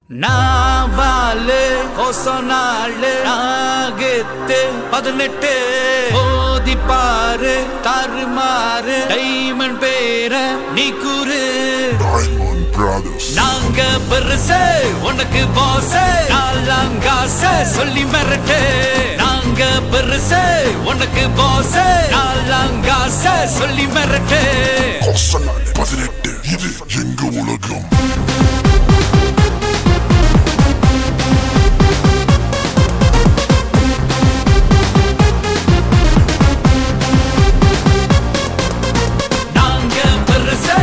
நாவாலு கொசனாலு நாகத்து 18 ஓதி பாரு தாறுமாறு டைமண்ட் பேர நீ கூறு Diamond Brothers. நாங்க பெருசு உனக்கு பாஸ் நாலாங்காச சொல்லி மிரட்டு நாங்க பெருசு உனக்கு பாஸ் நாலாங்காச சொல்லி மிரட்டு கொசனாலே 18 இது எங்க உலகம். நாங்க பெருசு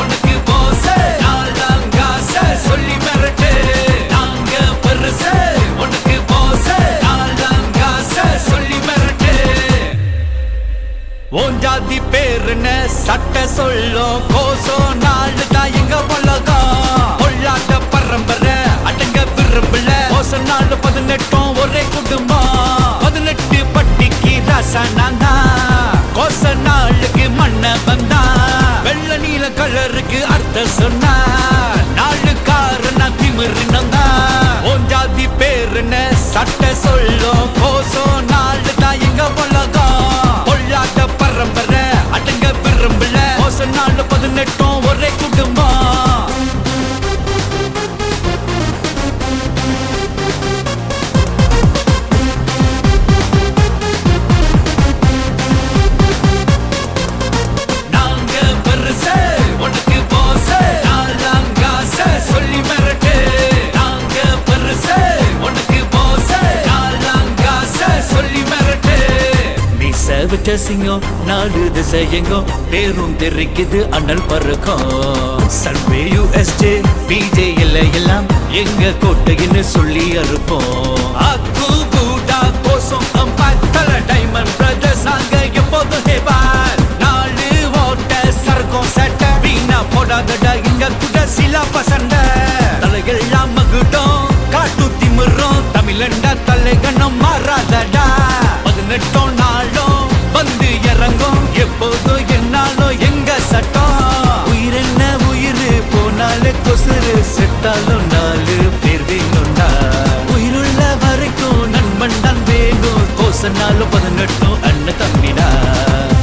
உனக்கு பாஸ் நாலாங்காச சொல்லி மிரட்டு நாங்க பெருசு உனக்கு பாஸ் நாலாங்காச சொல்லி மிரட்டு உன் ஜாதி பேருன்னு சட்ட சொல்லும் கோசோ நாலு தான் எங்க உலகம் கொள்ளாத பரம்பரை அடங்க விரும்பல கோச நாலு 18 ஒரே குடும்பம் 18 பட்டிக்கு ரசனாந்தா கோச நாளுக்கு மண்ண வந்தா வெள்ள நீல கலருக்கு அர்த்தம் சொன்னா நாலு காரனா திமிருனந்தா உன் ஜாதி பேருன்னு சட்ட சொல்லும் கோசோ நாலு தான் எங்க உலகம் கொள்ளாத பரம்பரை அடங்க விரும்பல கோச நாலு 18 ஒரே குடும்பம் நாங்க பெருசு உனக்கு பாஸ் நாலாங்காச சொல்லி மிரட்டு நாங்க பெருசு உனக்கு பாஸ் நாலாங்காச சொல்லி மிரட்டு மீச விட்ட சிங்கம் நாடு திசை எங்கும் பேரும் தெரிக்குது அண்ணல் பறக்கும் சர்வே யுஎஸ்ஜே பிஜே எல்லாம் எங்க கோட்டைன்னு சொல்லி அறுப்போம் அக்கு கூட்டா கோசம் அம்பாத்தல டைமண்ட் பிரதர்ஸ் நாங்க எப்போதும் ஹேபார் நாலு ஓட்ட சர்க்கம் சட்ட வீணா போடாதடா இங்க கூட சில பசண்ட தலைகள்லாம் மகுடம் காட்டு திமிரும் தமிழண்டா தலைகணம் மாறாதடா 18 நாளும் வந்து இறங்கும் எப்போதும் என்னாலும் எங்க சட்டம் உயிர் என்ன உயிர் போனாலே கொசுறு செட்டாலும் 4 பேர் வேணும்டா உயிருள்ள வரைக்கும் நண்பன் தான் வேணும் கோசனாலும் 18 அண்ணன் தம்பிடா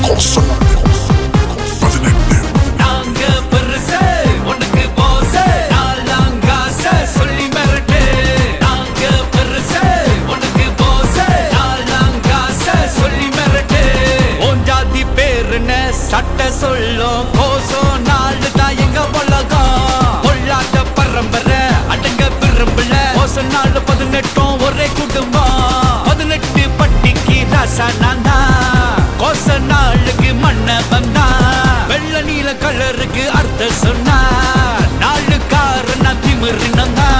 கொசனாலே 18 நாங்க பெருசு உனக்கு பாஸ் நாலாங்காச சொல்லி மிரட்டு நாங்க பெருசு உனக்கு பாஸ் நாலாங்காச சொல்லி மிரட்டு உன் ஜாதி பேருன்னு சட்ட சொல்லும் கோசோ நாலு தான் எங்க உலகம் கொள்ளாத பரம்பரை அடங்க விரும்பல கோச நாலு 18 ஒரே குடும்பம் 18 பட்டிக்கு ரசனாந்தா கோச நாளுக்கு மண்ண வந்தா வெள்ள நீல கலருக்கு அர்த்தம் சொன்னா நாலு காரனா திமிருனந்தா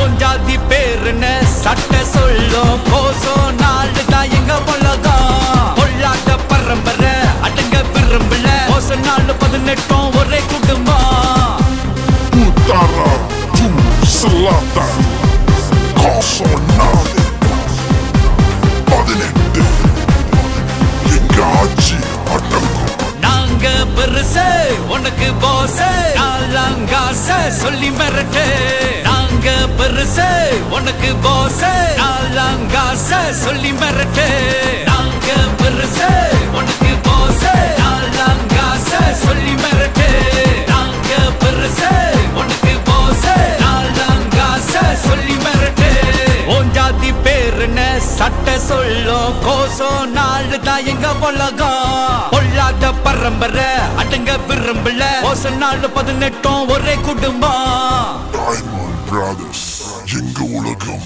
உன் ஜாதி பேருன்னு சட்ட சொல்லும் கோசோ நாலு தான் எங்க உலகம் கொள்ளாத பரம்பரை அடங்க விரும்பல கோச நாலு 18 ஒரே குடும்பம் Utara to Selatan. கொசனாலே 18 எங்க ஆட்சி அடங்கும். நாங்க பெருசு உனக்கு பாஸ் நாலாங்காச சொல்லி மிரட்டு நாங்க பெருசு உனக்கு பாஸ் நாலாங்காச சொல்லி மிரட்டு நாங்க பெருசு உனக்கு பாஸ் நாலாங்காச சொல்லி மிரட்டு நாங்க பெருசு உனக்கு பாஸ் நாலாங்காச சொல்லி மிரட்டு உன் ஜாதி பேருன்னு சட்ட சொல்லும் கோசோ நாலு தான் எங்க உலகம் கொள்ளாத பரம்பரை அடங்க விரும்பல கோச நாலு 18 ஒரே குடும்பம் Diamond Brothers எங்க உலகம்.